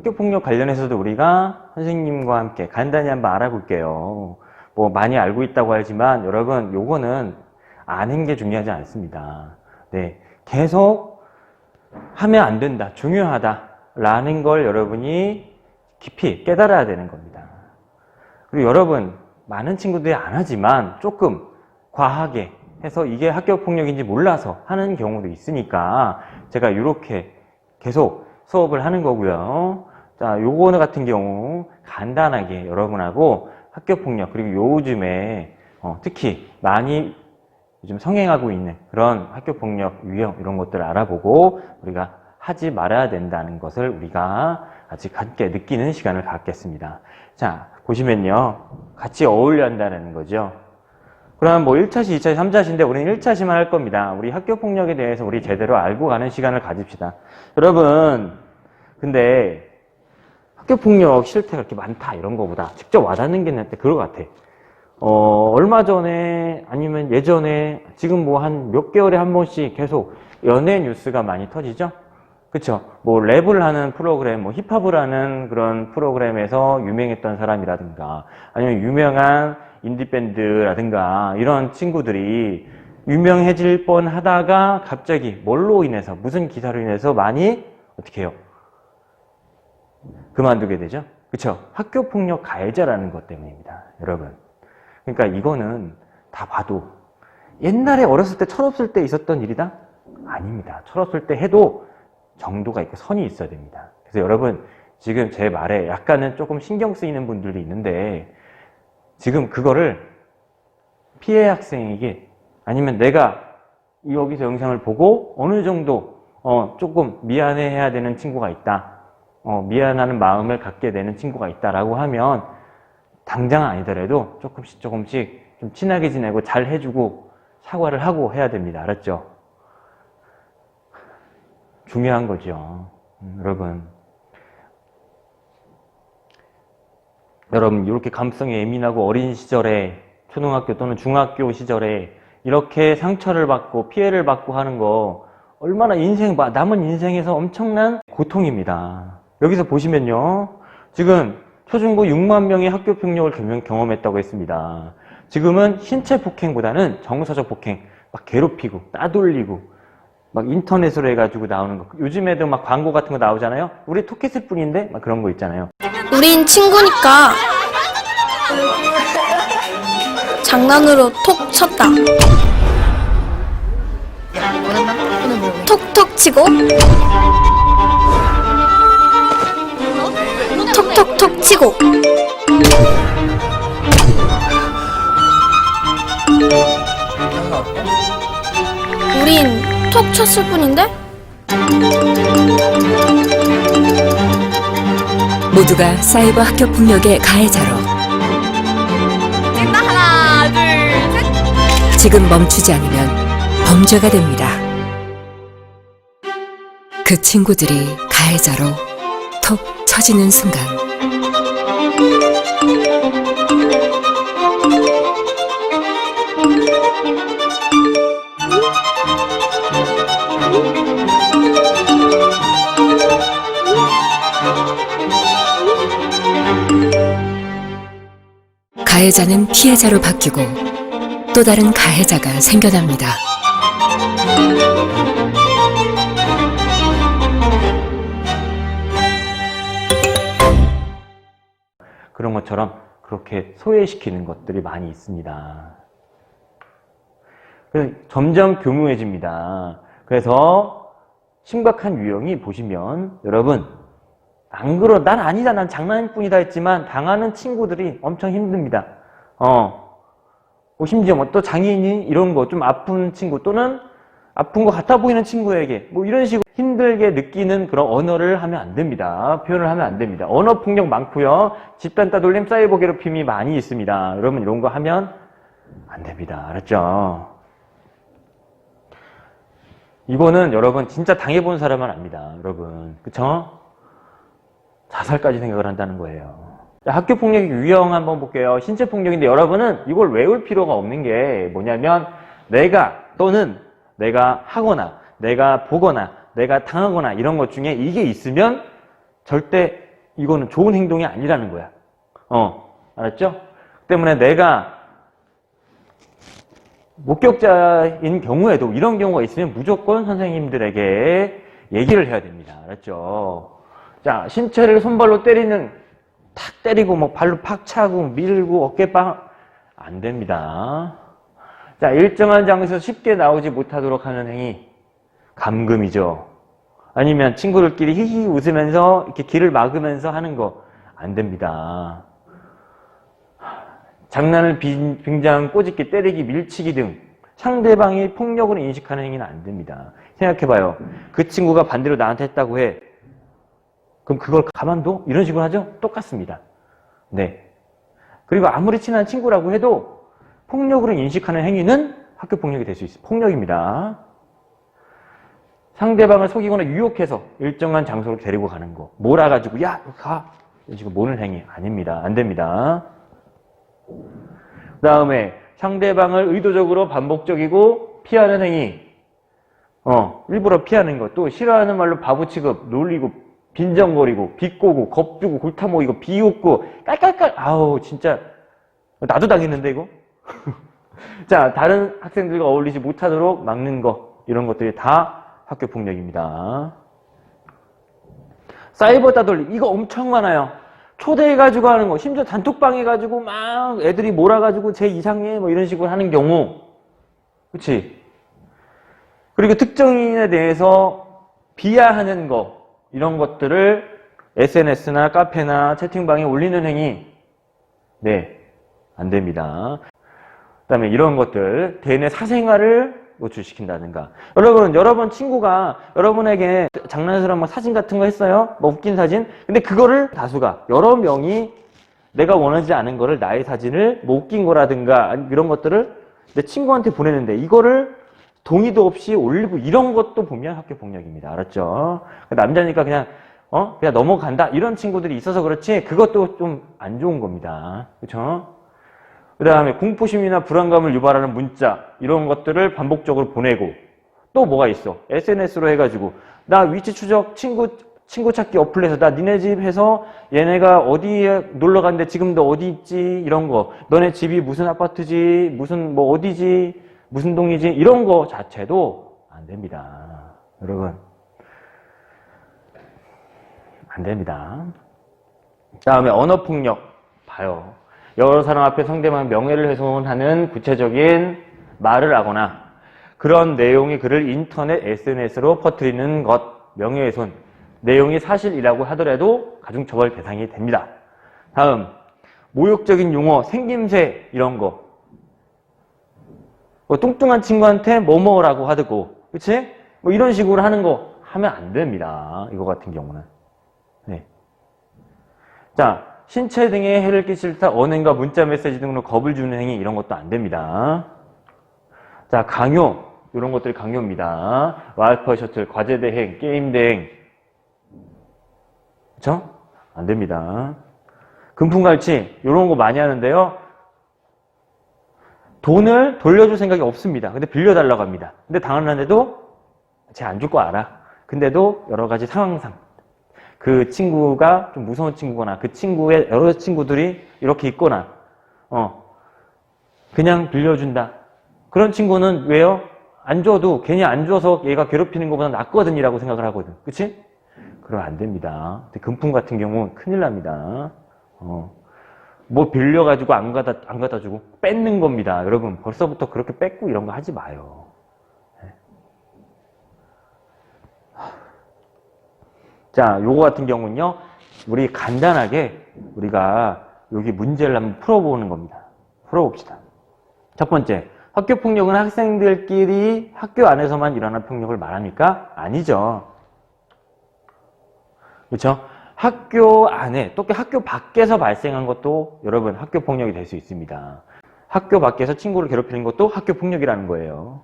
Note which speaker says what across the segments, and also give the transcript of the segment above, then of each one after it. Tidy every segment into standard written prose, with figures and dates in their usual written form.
Speaker 1: 학교폭력 관련해서도 우리가 선생님과 함께 간단히 한번 알아볼게요. 뭐 많이 알고 있다고 하지만 여러분 요거는 아는 게 중요하지 않습니다. 네, 계속 하면 안 된다, 중요하다 라는 걸 여러분이 깊이 깨달아야 되는 겁니다. 그리고 여러분 많은 친구들이 안 하지만 조금 과하게 해서 이게 학교폭력인지 몰라서 하는 경우도 있으니까 제가 이렇게 계속 수업을 하는 거고요. 자, 요거 같은 경우 간단하게 여러분하고 학교폭력 그리고 요즘에 특히 많이 요즘 성행하고 있는 그런 학교폭력 유형 이런 것들을 알아보고 우리가 하지 말아야 된다는 것을 우리가 아직 함께 느끼는 시간을 갖겠습니다. 자, 보시면요. 같이 어울려야 한다는 거죠. 그럼 뭐 1차시, 2차시, 3차시인데 우리는 1차시만 할 겁니다. 우리 학교폭력에 대해서 우리 제대로 알고 가는 시간을 가집시다. 여러분, 근데 학교폭력 실태가 그렇게 많다 이런 거보다 직접 와닿는 게 나한테 그거 같아. 얼마 전에 아니면 예전에 지금 뭐 한 몇 개월에 한 번씩 계속 연예 뉴스가 많이 터지죠? 그쵸? 뭐 랩을 하는 프로그램, 뭐 힙합을 하는 그런 프로그램에서 유명했던 사람이라든가 아니면 유명한 인디밴드라든가 이런 친구들이 유명해질 뻔 하다가 갑자기 뭘로 인해서 무슨 기사로 인해서 많이 어떻게 해요? 그만두게 되죠? 그쵸? 학교폭력 가해자라는 것 때문입니다. 여러분. 그러니까 이거는 다 봐도 옛날에 어렸을 때 철없을 때 있었던 일이다? 아닙니다. 철없을 때 해도 정도가 있고 선이 있어야 됩니다. 그래서 여러분 지금 제 말에 약간은 조금 신경 쓰이는 분들도 있는데 지금 그거를 피해 학생에게 아니면 내가 여기서 영상을 보고 어느 정도 조금 미안해해야 되는 친구가 있다. 미안하는 마음을 갖게 되는 친구가 있다라고 하면 당장 아니더라도 조금씩 좀 친하게 지내고 잘 해주고 사과를 하고 해야 됩니다. 알았죠? 중요한 거죠. 여러분 이렇게 감성에 예민하고 어린 시절에 초등학교 또는 중학교 시절에 이렇게 상처를 받고 피해를 받고 하는 거 얼마나 남은 인생에서 엄청난 고통입니다. 여기서 보시면요. 지금 초중고 6만 명이 학교폭력을 경험했다고 했습니다. 지금은 신체 폭행보다는 정서적 폭행, 막 괴롭히고 따돌리고 막 인터넷으로 해가지고 나오는 거. 요즘에도 막 광고 같은 거 나오잖아요. 우리 톡 했을 뿐인데 막 그런 거 있잖아요.
Speaker 2: 우린 친구니까 장난으로 톡 쳤다. 톡톡 치고 톡톡톡 치고 우린 톡 쳤을 뿐인데?
Speaker 3: 모두가 사이버 학교폭력의 가해자로
Speaker 4: 찍다 하나 둘 셋.
Speaker 3: 지금 멈추지 않으면 범죄가 됩니다. 그 친구들이 가해자로 톡 쳐지는 순간 가해자는 피해자로 바뀌고 또 다른 가해자가 생겨납니다.
Speaker 1: 그런 것처럼 그렇게 소외시키는 것들이 많이 있습니다. 점점 교묘해집니다. 그래서 심각한 유형이 보시면 여러분 난 아니다, 난 장난뿐이다 했지만 당하는 친구들이 엄청 힘듭니다. 심지어 뭐 또 장애인이 이런 거 좀 아픈 친구 또는 아픈 것 같아 보이는 친구에게 뭐 이런 식으로 힘들게 느끼는 그런 언어를 하면 안 됩니다. 표현을 하면 안 됩니다. 언어 폭력 많고요. 집단 따돌림, 사이버 괴롭힘이 많이 있습니다. 여러분 이런 거 하면 안 됩니다. 알았죠? 이거는 여러분 진짜 당해본 사람은 압니다. 여러분 그쵸? 자살까지 생각을 한다는 거예요. 자, 학교폭력의 유형 한번 볼게요. 신체폭력인데 여러분은 이걸 외울 필요가 없는 게 뭐냐면 내가 하거나 내가 보거나 내가 당하거나 이런 것 중에 이게 있으면 절대 이거는 좋은 행동이 아니라는 거야. 알았죠? 때문에 내가 목격자인 경우에도 이런 경우가 있으면 무조건 선생님들에게 얘기를 해야 됩니다. 알았죠? 자, 신체를 손발로 때리는, 탁 때리고, 뭐 발로 팍 차고, 밀고, 어깨빵, 안 됩니다. 자, 일정한 장소에서 쉽게 나오지 못하도록 하는 행위, 감금이죠. 아니면 친구들끼리 히히 웃으면서 이렇게 길을 막으면서 하는 거, 안 됩니다. 장난을 빙자한 꼬집기, 때리기, 밀치기 등 상대방이 폭력으로 인식하는 행위는 안 됩니다. 생각해봐요. 그 친구가 반대로 나한테 했다고 해. 그럼 그걸 가만둬? 이런 식으로 하죠? 똑같습니다. 네. 그리고 아무리 친한 친구라고 해도 폭력으로 인식하는 행위는 학교 폭력이 될 수 있어요. 폭력입니다. 상대방을 속이거나 유혹해서 일정한 장소로 데리고 가는 거. 몰아가지고 야 가! 이런 식으로 모는 행위 아닙니다. 안 됩니다. 그 다음에 상대방을 의도적으로 반복적이고 피하는 행위. 일부러 피하는 것. 또 싫어하는 말로 바보 취급, 놀리고, 빈정거리고, 비꼬고, 겁주고, 골타모이고, 비웃고, 깔깔깔. 아우 진짜 나도 당했는데 이거. 자, 다른 학생들과 어울리지 못하도록 막는 거. 이런 것들이 다 학교 폭력입니다. 사이버 따돌림. 이거 엄청 많아요. 초대해가지고 하는 거, 심지어 단톡방 해가지고 막 애들이 몰아가지고 쟤 이상해 뭐 이런 식으로 하는 경우, 그치? 그리고 특정인에 대해서 비하하는 거, 이런 것들을 SNS나 카페나 채팅방에 올리는 행위, 네, 안 됩니다. 그 다음에 이런 것들, 대인의 사생활을 노출시킨다든가. 여러분 친구가 여러분에게 장난스러운 사진 같은 거 했어요? 뭐 웃긴 사진? 근데 그거를 다수가, 여러 명이 내가 원하지 않은 거를, 나의 사진을 뭐 웃긴 거라든가 이런 것들을 내 친구한테 보내는데 이거를 동의도 없이 올리고 이런 것도 보면 학교 폭력입니다. 알았죠? 남자니까 그냥 넘어간다 이런 친구들이 있어서 그렇지 그것도 좀 안 좋은 겁니다. 그렇죠? 그 다음에 공포심이나 불안감을 유발하는 문자 이런 것들을 반복적으로 보내고, 또 뭐가 있어? SNS로 해가지고 나 위치 추적 친구 찾기 어플에서 나 니네 집 해서 얘네가 어디에 놀러 갔는데 지금 너 어디 있지? 이런 거. 너네 집이 무슨 아파트지? 무슨 뭐 어디지? 무슨 동이지? 이런 거 자체도 안 됩니다. 여러분. 안 됩니다. 다음에 언어폭력. 봐요. 여러 사람 앞에 상대방 명예를 훼손하는 구체적인 말을 하거나 그런 내용의 글을 인터넷 SNS로 퍼뜨리는 것, 명예훼손. 내용이 사실이라고 하더라도 가중처벌 대상이 됩니다. 다음, 모욕적인 용어, 생김새 이런 거. 뭐 뚱뚱한 친구한테 뭐뭐라고 하고, 그치? 뭐 이런 식으로 하는 거 하면 안 됩니다. 이거 같은 경우는. 네. 자, 신체 등에 해를 끼칠 때 언행과 문자 메시지 등으로 겁을 주는 행위 이런 것도 안 됩니다. 자, 강요. 이런 것들이 강요입니다. 와이퍼 셔틀, 과제 대행, 게임 대행. 그쵸? 안 됩니다. 금품갈취. 이런 거 많이 하는데요. 돈을 돌려줄 생각이 없습니다. 근데 빌려달라고 합니다. 근데 당하는데도 쟤 안 줄 거 알아. 근데도 여러 가지 상황상 그 친구가 좀 무서운 친구거나 그 친구의 여러 친구들이 이렇게 있거나 그냥 빌려준다. 그런 친구는 왜요? 안 줘도 괜히 안 줘서 얘가 괴롭히는 것보다 낫거든이라고 생각을 하거든. 그치? 그러면 안 됩니다. 근데 금품 같은 경우는 큰일 납니다. 뭐 빌려가지고 안 갖다 주고 뺏는 겁니다. 여러분 벌써부터 그렇게 뺏고 이런 거 하지 마요. 자, 요거 같은 경우는요, 우리 간단하게 우리가 여기 문제를 한번 풀어보는 겁니다. 풀어봅시다. 첫 번째, 학교 폭력은 학생들끼리 학교 안에서만 일어나는 폭력을 말합니까? 아니죠. 그렇죠? 학교 안에, 또 학교 밖에서 발생한 것도 여러분 학교 폭력이 될 수 있습니다. 학교 밖에서 친구를 괴롭히는 것도 학교 폭력이라는 거예요.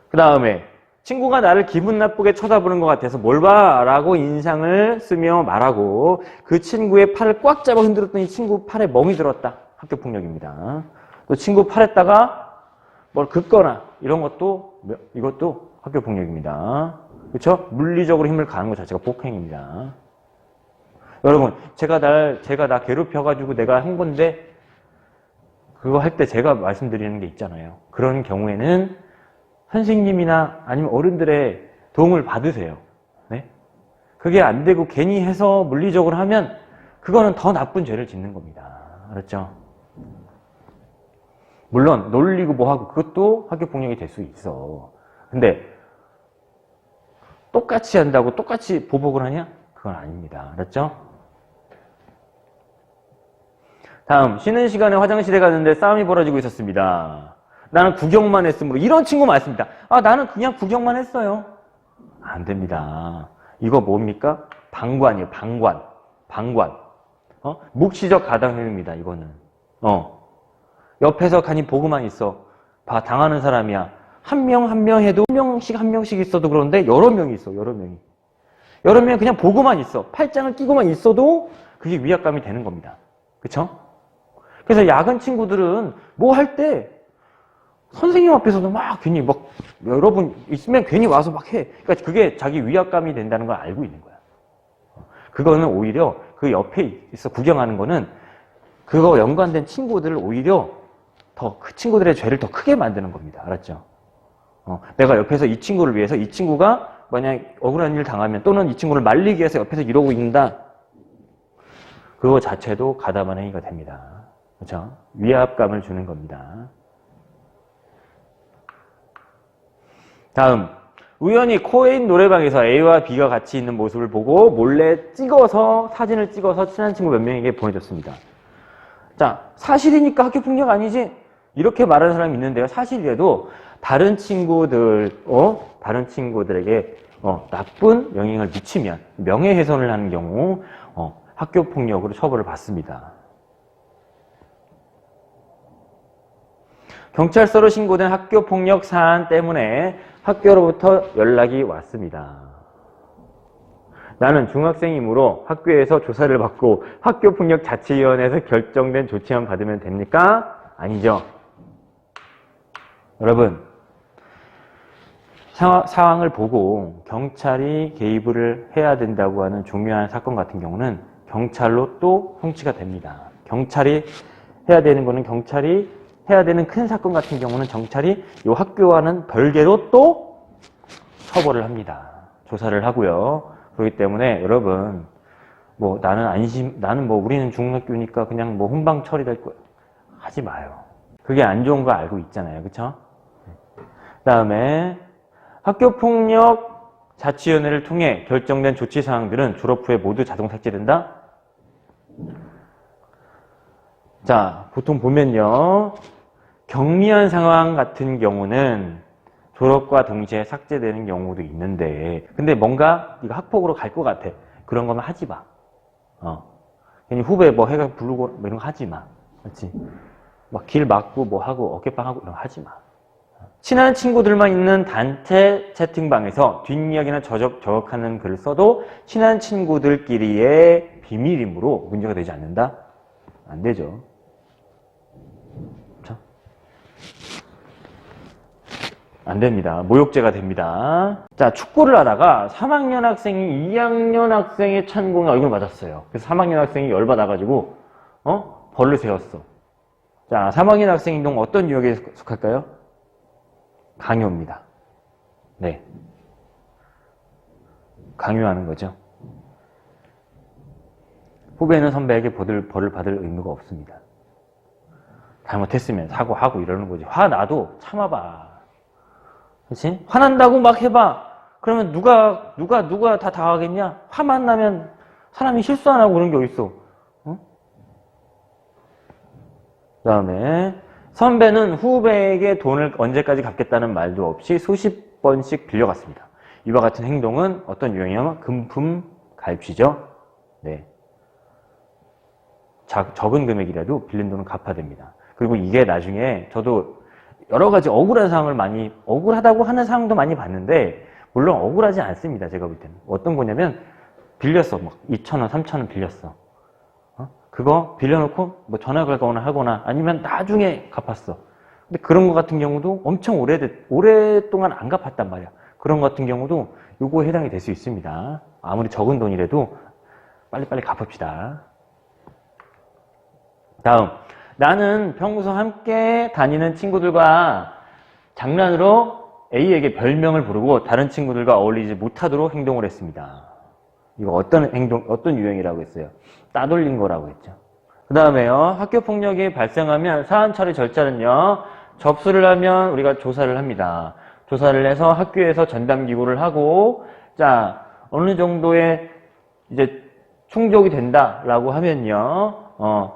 Speaker 1: 그 다음에 친구가 나를 기분 나쁘게 쳐다보는 것 같아서 뭘 봐? 라고 인상을 쓰며 말하고 그 친구의 팔을 꽉 잡아 흔들었더니 친구 팔에 멍이 들었다. 학교 폭력입니다. 또 친구 팔에다가 뭘 긋거나 이런 것도 이것도 학교 폭력입니다. 그렇죠? 물리적으로 힘을 가하는 것 자체가 폭행입니다. 여러분, 제가 나 괴롭혀가지고 내가 한 건데, 그거 할 때 제가 말씀드리는 게 있잖아요. 그런 경우에는 선생님이나 아니면 어른들의 도움을 받으세요. 네? 그게 안 되고 괜히 해서 물리적으로 하면 그거는 더 나쁜 죄를 짓는 겁니다. 알았죠? 물론 놀리고 뭐하고 그것도 학교폭력이 될 수 있어. 근데 똑같이 한다고 똑같이 보복을 하냐? 그건 아닙니다. 알았죠? 다음, 쉬는 시간에 화장실에 갔는데 싸움이 벌어지고 있었습니다. 나는 구경만 했으므로. 이런 친구 많습니다. 아, 나는 그냥 구경만 했어요. 안 됩니다. 이거 뭡니까? 방관이에요. 방관. 묵시적 가담행위입니다. 이거는. 옆에서 간이 보고만 있어. 봐, 당하는 사람이야. 한 명 해도 한 명씩 있어도 그런데 여러 명이 있어. 여러 명이 그냥 보고만 있어. 팔짱을 끼고만 있어도 그게 위압감이 되는 겁니다. 그쵸? 그래서 야근 친구들은 뭐 할 때 선생님 앞에서도 막 괜히 막 여러분 있으면 괜히 와서 막 해. 그러니까 그게 자기 위압감이 된다는 걸 알고 있는 거야. 그거는 오히려 그 옆에 있어 구경하는 거는 그거 연관된 친구들을 오히려 더 그 친구들의 죄를 더 크게 만드는 겁니다. 알았죠? 내가 옆에서 이 친구를 위해서 이 친구가 만약 억울한 일 당하면 또는 이 친구를 말리기 위해서 옆에서 이러고 있는다. 그거 자체도 가담한 행위가 됩니다. 그렇죠? 위압감을 주는 겁니다. 다음, 우연히 코에인 노래방에서 A와 B가 같이 있는 모습을 보고 몰래 사진을 찍어서 친한 친구 몇 명에게 보내줬습니다. 자, 사실이니까 학교폭력 아니지? 이렇게 말하는 사람이 있는데요. 사실이라도 다른 친구들에게 나쁜 영향을 미치면 명예훼손을 하는 경우 학교폭력으로 처벌을 받습니다. 경찰서로 신고된 학교폭력 사안 때문에 학교로부터 연락이 왔습니다. 나는 중학생이므로 학교에서 조사를 받고 학교폭력 자치위원회에서 결정된 조치만 받으면 됩니까? 아니죠. 여러분, 상황을 보고 경찰이 개입을 해야 된다고 하는 중요한 사건 같은 경우는 경찰로 또 송치가 됩니다. 경찰이 해야 되는 거는 경찰이 해야 되는 큰 사건 같은 경우는 경찰이 이 학교와는 별개로 또 처벌을 합니다. 조사를 하고요. 그렇기 때문에 여러분, 나는 우리는 중학교니까 그냥 훈방 처리될 거 하지 마요. 그게 안 좋은 거 알고 있잖아요. 그쵸? 다음에 학교폭력 자치위원회를 통해 결정된 조치사항들은 졸업 후에 모두 자동 삭제된다? 자, 보통 보면요. 경미한 상황 같은 경우는 졸업과 동시에 삭제되는 경우도 있는데, 근데 뭔가 이거 학폭으로 갈 것 같아. 그런 거면 하지 마. 괜히 후배 해가 부르고 이런 거 하지 마. 그렇지? 막 길 막고 하고 어깨빵 하고 이런 거 하지 마. 친한 친구들만 있는 단체 채팅방에서 뒷이야기나 저격하는 글을 써도 친한 친구들끼리의 비밀이므로 문제가 되지 않는다? 안 되죠. 그렇죠? 안 됩니다. 모욕죄가 됩니다. 자, 축구를 하다가 3학년 학생이 2학년 학생의 찬공에 얼굴 맞았어요. 그래서 3학년 학생이 열받아가지고 벌을 세웠어. 자, 3학년 학생 행동 어떤 유형에 속할까요? 강요입니다. 네. 강요하는 거죠. 후배는 선배에게 벌을 받을 의무가 없습니다. 잘못했으면 사과하고 이러는 거지. 화나도 참아봐. 그렇지? 화난다고 막 해봐. 그러면 누가 다 당하겠냐? 화만 나면 사람이 실수 안 하고 그런 게 어딨어. 그 다음에 선배는 후배에게 돈을 언제까지 갚겠다는 말도 없이 수십 번씩 빌려갔습니다. 이와 같은 행동은 어떤 유형이냐면 금품 가입시죠. 네. 적은 금액이라도 빌린 돈은 갚아야 됩니다. 그리고 이게 나중에 저도 여러 가지 억울한 상황을 억울하다고 하는 상황도 많이 봤는데, 물론 억울하지 않습니다. 제가 볼 때는. 어떤 거냐면, 빌렸어. 2,000원, 3,000원 빌렸어. 그거 빌려놓고 전화 걸거나 하거나 아니면 나중에 갚았어. 근데 그런 거 같은 경우도 엄청 오랫동안 안 갚았단 말이야. 그런 거 같은 경우도 요거에 해당이 될 수 있습니다. 아무리 적은 돈이라도 빨리빨리 갚읍시다. 다음, 나는 평소 함께 다니는 친구들과 장난으로 A에게 별명을 부르고 다른 친구들과 어울리지 못하도록 행동을 했습니다. 이거 어떤 유형이라고 했어요? 따돌린 거라고 했죠. 그 다음에요, 학교 폭력이 발생하면 사안 처리 절차는요, 접수를 하면 우리가 조사를 합니다. 조사를 해서 학교에서 전담 기구를 하고, 자, 어느 정도의 이제 충족이 된다라고 하면요,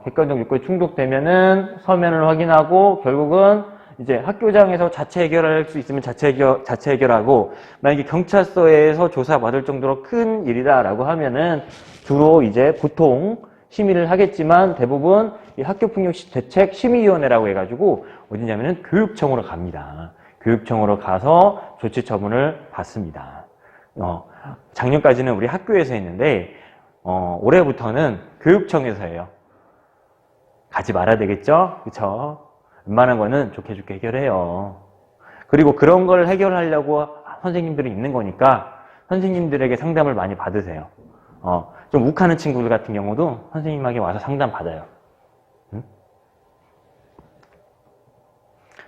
Speaker 1: 객관적 요건이 충족되면은 서면을 확인하고 결국은 이제 학교장에서 자체 해결할 수 있으면 자체 해결하고, 만약에 경찰서에서 조사받을 정도로 큰 일이다라고 하면은 주로 이제 보통 심의를 하겠지만 대부분 이 학교폭력 대책 심의위원회라고 해가지고 어디냐면은 교육청으로 갑니다. 교육청으로 가서 조치 처분을 받습니다. 작년까지는 우리 학교에서 했는데 올해부터는 교육청에서 해요. 가지 말아야 되겠죠? 그쵸? 웬만한 거는 좋게 해결해요. 그리고 그런 걸 해결하려고 선생님들이 있는 거니까 선생님들에게 상담을 많이 받으세요. 좀 욱하는 친구들 같은 경우도 선생님에게 와서 상담 받아요. 응?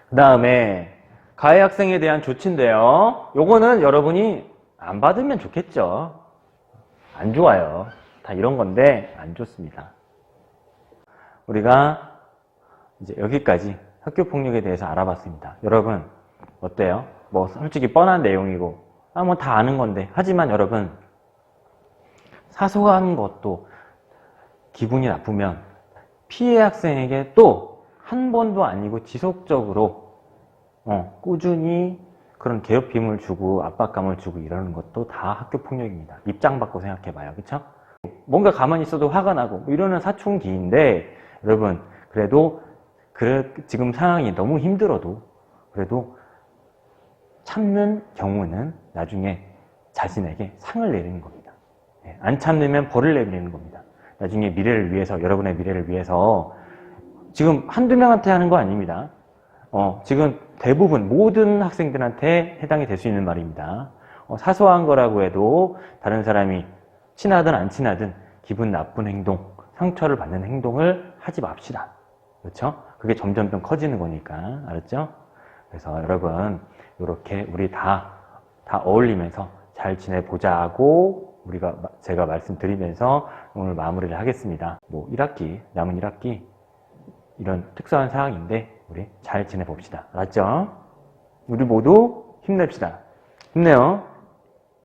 Speaker 1: 그 다음에 가해 학생에 대한 조치인데요. 요거는 여러분이 안 받으면 좋겠죠. 안 좋아요. 다 이런 건데 안 좋습니다. 우리가 이제 여기까지 학교 폭력에 대해서 알아봤습니다. 여러분 어때요? 뭐 솔직히 뻔한 내용이고 뭐 다 아는 건데, 하지만 여러분 사소한 것도 기분이 나쁘면 피해 학생에게 또 한 번도 아니고 지속적으로 꾸준히 그런 괴롭힘을 주고 압박감을 주고 이러는 것도 다 학교 폭력입니다. 입장 바꿔 생각해 봐요. 그쵸? 뭔가 가만히 있어도 화가 나고 뭐 이러는 사춘기인데, 여러분 그래도 지금 상황이 너무 힘들어도 그래도 참는 경우는 나중에 자신에게 상을 내리는 겁니다. 안 참으면 벌을 내리는 겁니다. 나중에 미래를 위해서, 여러분의 미래를 위해서. 지금 한두 명한테 하는 거 아닙니다. 지금 대부분 모든 학생들한테 해당이 될 수 있는 말입니다. 사소한 거라고 해도 다른 사람이 친하든 안 친하든 기분 나쁜 행동, 상처를 받는 행동을 하지 맙시다. 그렇죠? 그게 점점 커지는 거니까. 알았죠? 그래서 여러분 이렇게 우리 다 어울리면서 잘 지내보자고 제가 말씀드리면서 오늘 마무리를 하겠습니다. 뭐 1학기, 남은 1학기 이런 특수한 상황인데 우리 잘 지내봅시다. 알았죠? 우리 모두 힘냅시다. 힘내요.